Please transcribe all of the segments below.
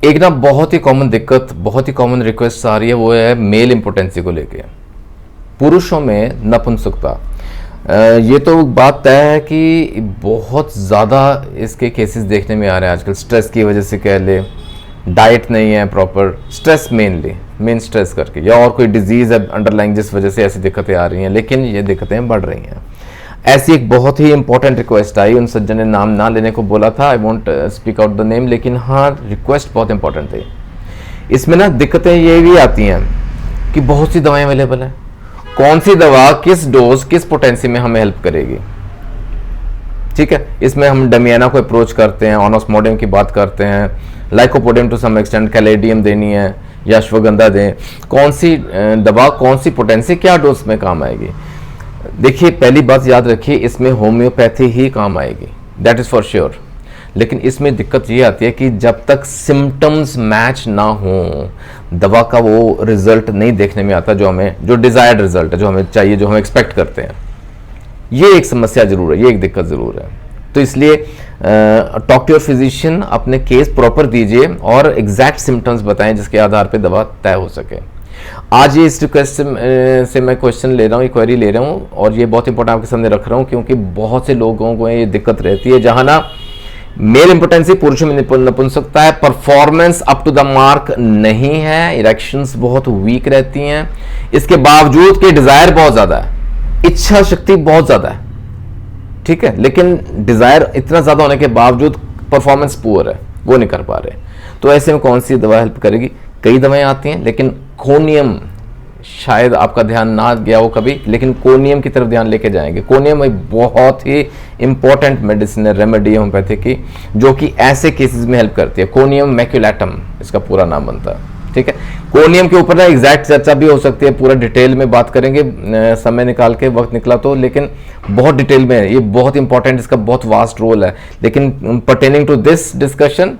एक ना बहुत ही कॉमन दिक्कत, बहुत ही कॉमन रिक्वेस्ट आ रही है, वो है मेल इम्पोटेंसी को लेके, पुरुषों में नपुंसकता। ये तो बात तय है कि बहुत ज़्यादा इसके केसेस देखने में आ रहे हैं आजकल। स्ट्रेस की वजह से कह ले, डाइट नहीं है प्रॉपर, स्ट्रेस मेन स्ट्रेस करके, या और कोई डिजीज़ है अंडरलाइंग जिस वजह से ऐसी दिक्कतें आ रही हैं, लेकिन ये दिक्कतें बढ़ रही हैं। ऐसी एक बहुत ही इंपॉर्टेंट रिक्वेस्ट आई, उन सज्जन ने नाम ना लेने को बोला था, I want speak out the name, लेकिन हाँ रिक्वेस्ट बहुत इंपॉर्टेंट थी। इसमें ना दिक्कतें ये भी आती हैं कि बहुत सी दवाएं अवेलेबल हैं, कौन सी दवा किस डोज किस पोटेंसी में हमें हेल्प करेगी। ठीक है, इसमें हम डमियाना को अप्रोच करते हैं, ऑनोस्मोडियम की बात करते हैं, lycopodium to some extent, caladium देनी है या अश्वगंधा दें, कौन सी दवा कौन सी पोटेंसी क्या डोज में काम आएगी। देखिए पहली बात याद रखिए, इसमें होम्योपैथी ही काम आएगी, दैट इज फॉर श्योर। लेकिन इसमें दिक्कत ये आती है कि जब तक सिम्टम्स मैच ना हो, दवा का वो रिजल्ट नहीं देखने में आता जो डिजायर्ड रिजल्ट है, जो हमें चाहिए, जो हम एक्सपेक्ट करते हैं। ये एक समस्या जरूर है, ये एक दिक्कत जरूर है। तो इसलिए टॉक टू योर फिजिशियन, अपने केस प्रॉपर दीजिए और एग्जैक्ट सिम्टम्स बताएं जिसके आधार पर दवा तय हो सके। आज ये इस रिक्वेस्ट से मैं क्वेश्चन ले रहा हूँ, क्वेरी ले रहा हूँ, और ये बहुत इंपॉर्टेंट आपके सामने रख रहा हूँ, क्योंकि बहुत से लोगों को ये दिक्कत रहती है जहां ना मेल इंपोर्टेंसी, पुरुषों में नपुंसकता है, performance up to the mark नहीं है, इरेक्शंस बहुत वीक रहती हैं, इसके बावजूद कि डिजायर बहुत ज्यादा है, इच्छा शक्ति बहुत ज्यादा है, ठीक है, लेकिन डिजायर इतना ज्यादा होने के बावजूद परफॉर्मेंस पुअर है, वो नहीं कर पा रहे। तो ऐसे में कौन सी दवा हेल्प करेगी? कई दवाएं आती हैं, लेकिन कोनियम, शायद आपका ध्यान ना गया हो कभी, लेकिन कोनियम की तरफ ध्यान लेके जाएंगे। कोनियम एक बहुत ही इंपॉर्टेंट मेडिसिन है, रेमेडी होम्योपैथी की, जो कि ऐसे केसेस में हेल्प करती है। कोनियम मैक्यूलेटम इसका पूरा नाम बनता है, ठीक है। कोनियम के ऊपर ना एग्जैक्ट चर्चा भी हो सकती है, पूरा डिटेल में बात करेंगे, समय निकाल के, वक्त निकला तो, लेकिन बहुत डिटेल में है, ये बहुत इंपॉर्टेंट, इसका बहुत वास्ट रोल है। लेकिन pertaining to this discussion,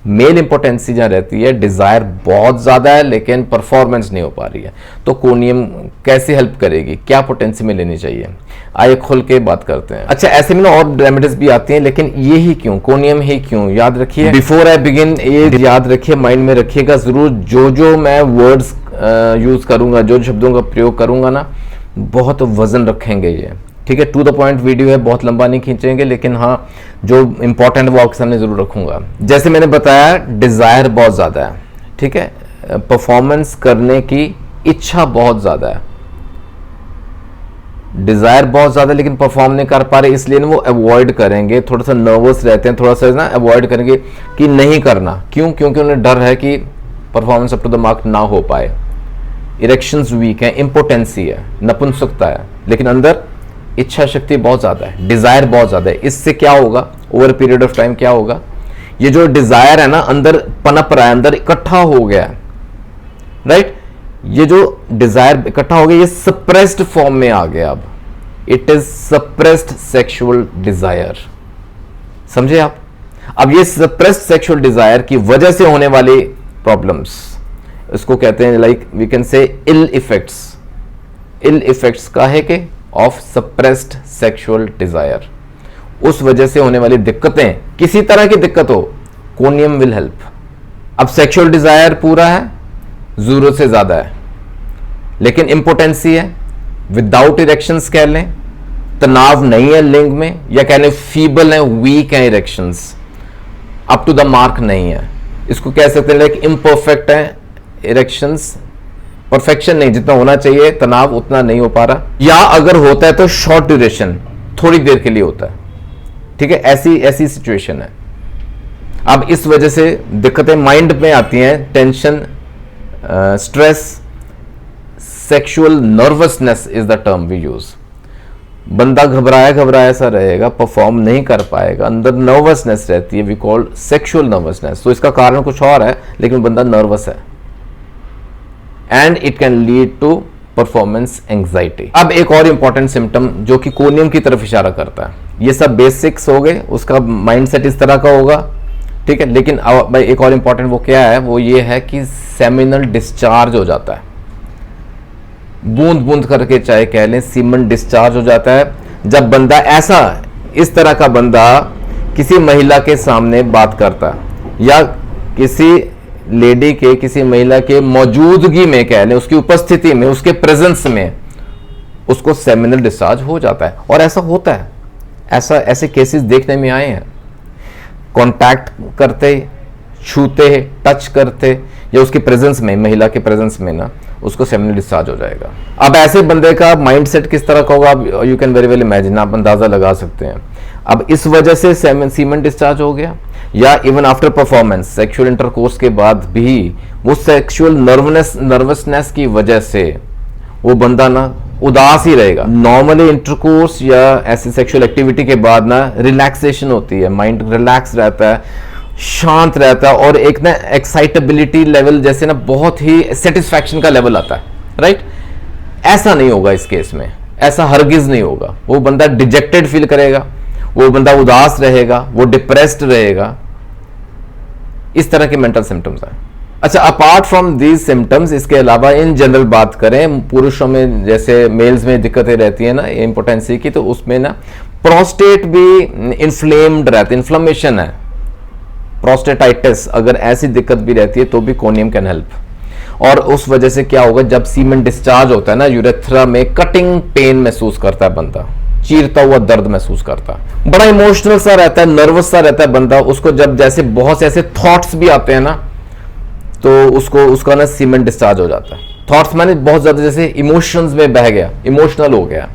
male importancy जहां रहती है, डिजायर बहुत ज्यादा है लेकिन परफॉर्मेंस नहीं हो पा रही है, तो कोनियम कैसे हेल्प करेगी, क्या पोटेंसी में लेनी चाहिए, आइए खुल के बात करते हैं। अच्छा, ऐसे में ना और रेमेडीज भी आती हैं, लेकिन ये ही क्यों, कोनियम ही क्यों, याद रखिए, बिफोर आई बिगिन ये याद रखिए, माइंड में रखिएगा जरूर, जो मैं वर्ड्स यूज करूंगा, जो शब्दों का प्रयोग करूंगा ना, बहुत वजन रखेंगे ये, ठीक है। टू द पॉइंट वीडियो है, बहुत लंबा नहीं खींचेंगे, लेकिन हाँ जो इंपॉर्टेंट वो आपके सामने जरूर रखूंगा। जैसे मैंने बताया, डिजायर बहुत ज्यादा है, ठीक है, परफॉर्मेंस करने की इच्छा बहुत ज्यादा है, डिजायर बहुत ज्यादा, लेकिन परफॉर्म नहीं कर पा रहे, इसलिए वो अवॉइड करेंगे, थोड़ा सा नर्वस रहते हैं, थोड़ा सा ना अवॉइड करेंगे कि नहीं करना। क्यों? क्योंकि उन्हें डर है कि performance up to the mark ना हो पाए, इरेक्शंस वीक है, इंपोटेंसी है, नपुंसकता है, लेकिन अंदर इच्छा शक्ति बहुत ज्यादा है, डिजायर बहुत ज्यादा है। इससे क्या होगा, ओवर पीरियड ऑफ टाइम क्या होगा, ये जो डिजायर है ना अंदर पनप रहा है, अंदर इकट्ठा हो गया है, राइट, ये जो डिजायर इकट्ठा हो गया, ये सप्रेस्ड फॉर्म में आ गया, अब it is suppressed sexual desire, समझे आप। अब ये सप्रेस्ड सेक्सुअल डिजायर की वजह से होने वाली प्रॉब्लम्स, इसको कहते हैं like we can say ill effects का है कि ऑफ सप्रेस्ड सेक्सुअल डिजायर, उस वजह से होने वाली दिक्कतें, किसी तरह की दिक्कत हो, कोनियम विल हेल्प। अब सेक्सुअल डिजायर पूरा है, जरूरत से ज्यादा है, लेकिन इंपोटेंसी है, विदाउट इरेक्शंस कह लें, तनाव नहीं है लिंग में, या कह लें फीबल है, वीक है, erections up to the mark नहीं है, इसको कह सकते हैं लाइक इम्परफेक्ट है इरेक्शंस, परफेक्शन नहीं, जितना होना चाहिए तनाव उतना नहीं हो पा रहा, या अगर होता है तो शॉर्ट ड्यूरेशन, थोड़ी देर के लिए होता है, ठीक है, ऐसी सिचुएशन है। अब इस वजह से दिक्कतें माइंड में आती हैं, tension, stress, sexual nervousness is the term we use. बंदा घबराया सा रहेगा, परफॉर्म नहीं कर पाएगा, अंदर नर्वसनेस रहती है, वी कॉल सेक्सुअल नर्वसनेस। तो इसका कारण कुछ और है, लेकिन बंदा नर्वस है, and it can lead to performance anxiety. अब एक और इंपॉर्टेंट सिम्टम जो कि कोनियम की तरफ इशारा करता है, ये सब बेसिक्स हो गए, उसका माइंडसेट इस तरह का होगा, ठीक है, लेकिन भाई एक और इंपॉर्टेंट वो क्या है, वो ये है कि सेमिनल डिस्चार्ज हो जाता है, बूंद बूंद करके चाहे कह लें, सीमन डिस्चार्ज हो जाता है जब बंदा ऐसा, इस तरह का बंदा किसी महिला के सामने बात करता, या किसी लेडी के, किसी महिला के मौजूदगी में कह लें, उसकी उपस्थिति में, उसके प्रेजेंस में उसको सेमिनल डिस्चार्ज हो जाता है। और ऐसा होता है, ऐसे केसेस देखने में आए हैं। कांटेक्ट करते, छूते, टच करते या उसके प्रेजेंस में, महिला के प्रेजेंस में ना, उसको सेमिनल डिस्चार्ज हो जाएगा। अब ऐसे बंदे का माइंडसेट किस तरह का होगा, you can very well imagine, आप अंदाजा लगा सकते हैं। अब इस वजह से सीमेन डिस्चार्ज हो गया, या even after performance sexual intercourse के बाद भी वो सेक्सुअल नर्वसनेस की वजह से वो बंदा ना उदास ही रहेगा। नॉर्मली इंटरकोर्स या ऐसी सेक्सुअल एक्टिविटी के बाद ना रिलैक्सेशन होती है, माइंड रिलैक्स रहता है, शांत रहता है, और एक ना एक्साइटेबिलिटी लेवल जैसे ना बहुत ही सेटिस्फैक्शन का लेवल आता है, राइट। ऐसा नहीं होगा इस केस में, ऐसा हरगिज नहीं होगा। वो बंदा डिजेक्टेड फील करेगा, वो बंदा उदास रहेगा, वो डिप्रेस्ड रहेगा। इस तरह के मेंटल सिम्टम्स हैं। अच्छा, अपार्ट फ्रॉम दीज सिम्टम्स, इसके अलावा इन जनरल बात करें, पुरुषों में जैसे मेल्स में दिक्कतें रहती है ना इम्पोटेंसी की, तो उसमें ना प्रोस्टेट भी इन्फ्लेम्ड रहता है, इन्फ्लेमेशन है, प्रोस्टेटाइटिस, अगर ऐसी दिक्कत भी रहती है तो भी कोनियम कैन हेल्प। और उस वजह से क्या होगा, जब सीमेन डिस्चार्ज होता है ना यूरेथ्रा में, कटिंग पेन महसूस करता है बंदा, चीरता हुआ दर्द महसूस करता है, बड़ा इमोशनल सा रहता है, नर्वस सा रहता है बंदा। उसको जब जैसे बहुत से ऐसे थॉट्स भी आते हैं ना, तो उसका ना सीमेन डिस्चार्ज हो जाता है। थॉट्स माने बहुत ज्यादा जैसे इमोशंस में बह गया, इमोशनल हो गया,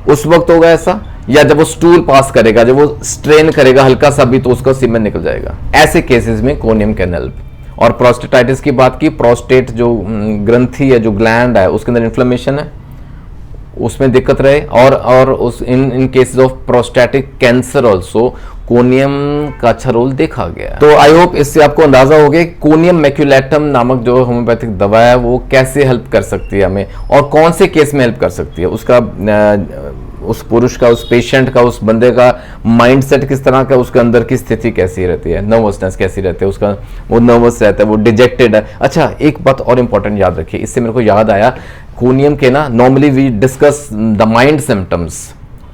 उस वक्त होगा ऐसा। या जब वो स्टूल पास करेगा, जब वो स्ट्रेन करेगा हल्का सा भी, तो उसका सीमेन निकल जाएगा। ऐसे केसेस में कोनियम कैन हेल्प। और प्रोस्टेटाइटिस की बात की, प्रोस्टेट जो ग्रंथि है, जो ग्लैंड है, उसके अंदर इन्फ्लेमेशन है, उसमें दिक्कत रहे। और उस in cases of prostatic cancer also Conium का अच्छा रोल देखा गया। तो आई होप इससे आपको अंदाजा हो गया कोनियम मैक्यूलेटम नामक जो होम्योपैथिक दवा है वो कैसे हेल्प कर सकती है हमें, और कौन से केस में हेल्प कर सकती है। उसका उस पुरुष का, उस पेशेंट का, उस बंदे का माइंडसेट किस तरह का, उसके अंदर की स्थिति कैसी रहती है, नर्वसनेस कैसी रहती है, उसका वो नर्वस रहता है, वो डिजेक्टेड है। अच्छा, एक बात और इंपॉर्टेंट याद रखिए, इससे मेरे को याद आया, कोनियम के ना normally we discuss the mind symptoms,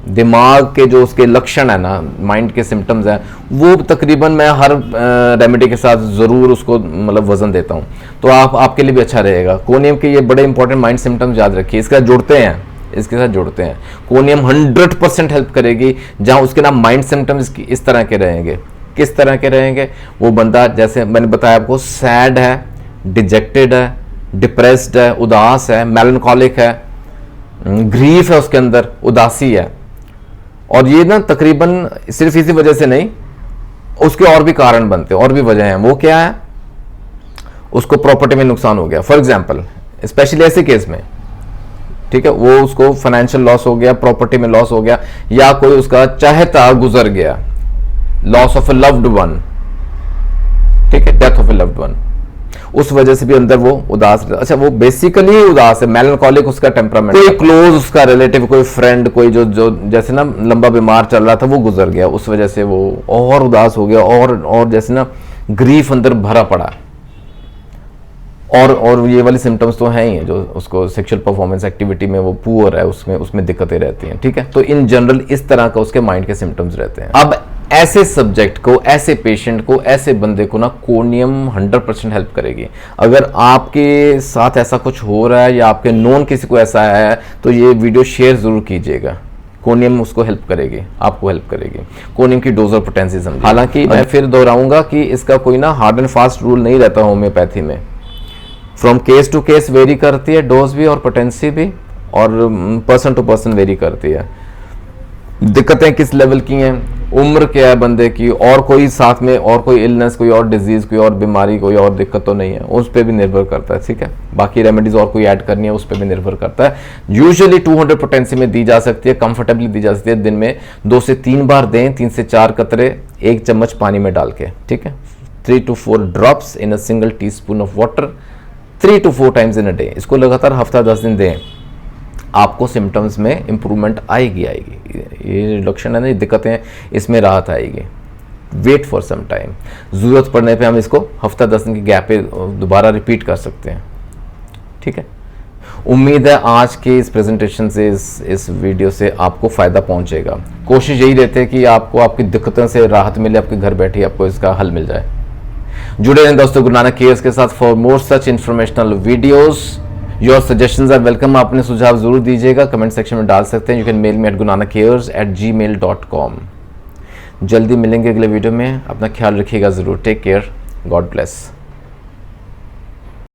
दिमाग के जो उसके लक्षण है ना, माइंड के सिम्टम्स हैं, वो तकरीबन मैं हर रेमेडी के साथ ज़रूर उसको मतलब वजन देता हूँ, तो आपके लिए भी अच्छा रहेगा। कोनियम के ये बड़े इंपॉर्टेंट माइंड सिम्टम्स याद रखिए, इसके साथ जुड़ते हैं, इसके साथ जुड़ते हैं। कोनियम 100% हेल्प करेगी, जहाँ उसके ना माइंड सिम्टम्स इस तरह के रहेंगे। किस तरह के रहेंगे, वो बंदा जैसे मैंने बताया आपको, सैड है, डिजेक्टेड है, डिप्रेस्ड है, उदास है, मेलनकॉलिक है, ग्रीफ है, उसके अंदर उदासी है। और ये ना तकरीबन सिर्फ इसी वजह से नहीं, उसके और भी कारण बनते हैं, और भी वजह हैं। वो क्या है, उसको प्रॉपर्टी में नुकसान हो गया, फॉर एग्जांपल स्पेशली ऐसे केस में, ठीक है, वो उसको फाइनेंशियल लॉस हो गया, प्रॉपर्टी में लॉस हो गया, या कोई उसका चाहता गुजर गया, loss of A loved one, ठीक है, death of A loved one, उस वजह से भी अंदर वो उदास। अच्छा, वो बेसिकली उदास है, मेलनकॉलिक उसका टेम्परामेंट, कोई क्लोज उसका रिलेटिव, कोई फ्रेंड, कोई जो जैसे ना लंबा बीमार चल रहा था, वो गुजर गया, उस वजह से वो और उदास हो गया, और जैसे ना ग्रीफ अंदर भरा पड़ा। और ये वाली सिम्टम्स तो हैं ही, जो उसको सेक्सुअल परफॉर्मेंस एक्टिविटी में वो पुअर है, उसमें दिक्कतें रहती हैं, ठीक है। तो इन जनरल इस तरह का उसके माइंड के सिम्टम्स रहते हैं। अब ऐसे सब्जेक्ट को, ऐसे पेशेंट को, ऐसे बंदे को ना कोनियम 100% हेल्प करेगी। अगर आपके साथ ऐसा कुछ हो रहा है या आपके नोन किसी को ऐसा है, तो ये वीडियो शेयर जरूर कीजिएगा। कोनियम उसको हेल्प करेगी, आपको हेल्प करेगी। कोनियम की डोज और पोटेंसी समझिए। हालांकि मैं फिर दोहराऊंगा कि इसका कोई ना हार्ड एंड फास्ट रूल नहीं रहता होम्योपैथी में, from case to case vary करती है, डोज भी और पोटेंसी भी, और पर्सन टू पर्सन वेरी करती है। दिक्कतें किस लेवल की हैं, उम्र क्या है बंदे की, और कोई साथ में और कोई इलनेस, कोई और डिजीज, कोई और बीमारी, कोई और दिक्कत तो नहीं है, उस पर भी निर्भर करता है, ठीक है। बाकी रेमेडीज और कोई ऐड करनी है, उस पर भी निर्भर करता है। यूजुअली 200 पोटेंसी में दी जा सकती है, कंफर्टेबली दी जा सकती है। दिन में 2 से 3 बार दें, 3 से 4 कतरे 1 चम्मच पानी में डाल के, ठीक है। 3 to 4 drops in a single teaspoon of water 3 to 4 times in a day. इसको लगातार हफ्ता 10 दिन दें, आपको सिम्टम्स में इंप्रूवमेंट आएगी। ये रिडक्शन है ना, ये दिक्कतें, इसमें राहत आएगी। वेट फॉर सम टाइम, ज़रूरत पड़ने पे हम इसको हफ्ता 10 दिन के गैप पे दोबारा रिपीट कर सकते हैं, ठीक है। उम्मीद है आज की इस प्रेजेंटेशन से, इस वीडियो से आपको फ़ायदा पहुंचेगा। कोशिश यही रहती है कि आपको आपकी दिक्कतों से राहत मिले, आपके घर बैठे आपको इसका हल मिल जाए। जुड़े रहें दोस्तों गुरु नानक केयर्स के साथ for more such informational videos. Your suggestions are welcome. आप अपने सुझाव जरूर दीजिएगा, कमेंट सेक्शन में डाल सकते हैं। You can mail me at gurunanakcares@gmail.com। जल्दी मिलेंगे अगले वीडियो में। अपना ख्याल रखिएगा ज़रूर। Take care, God bless.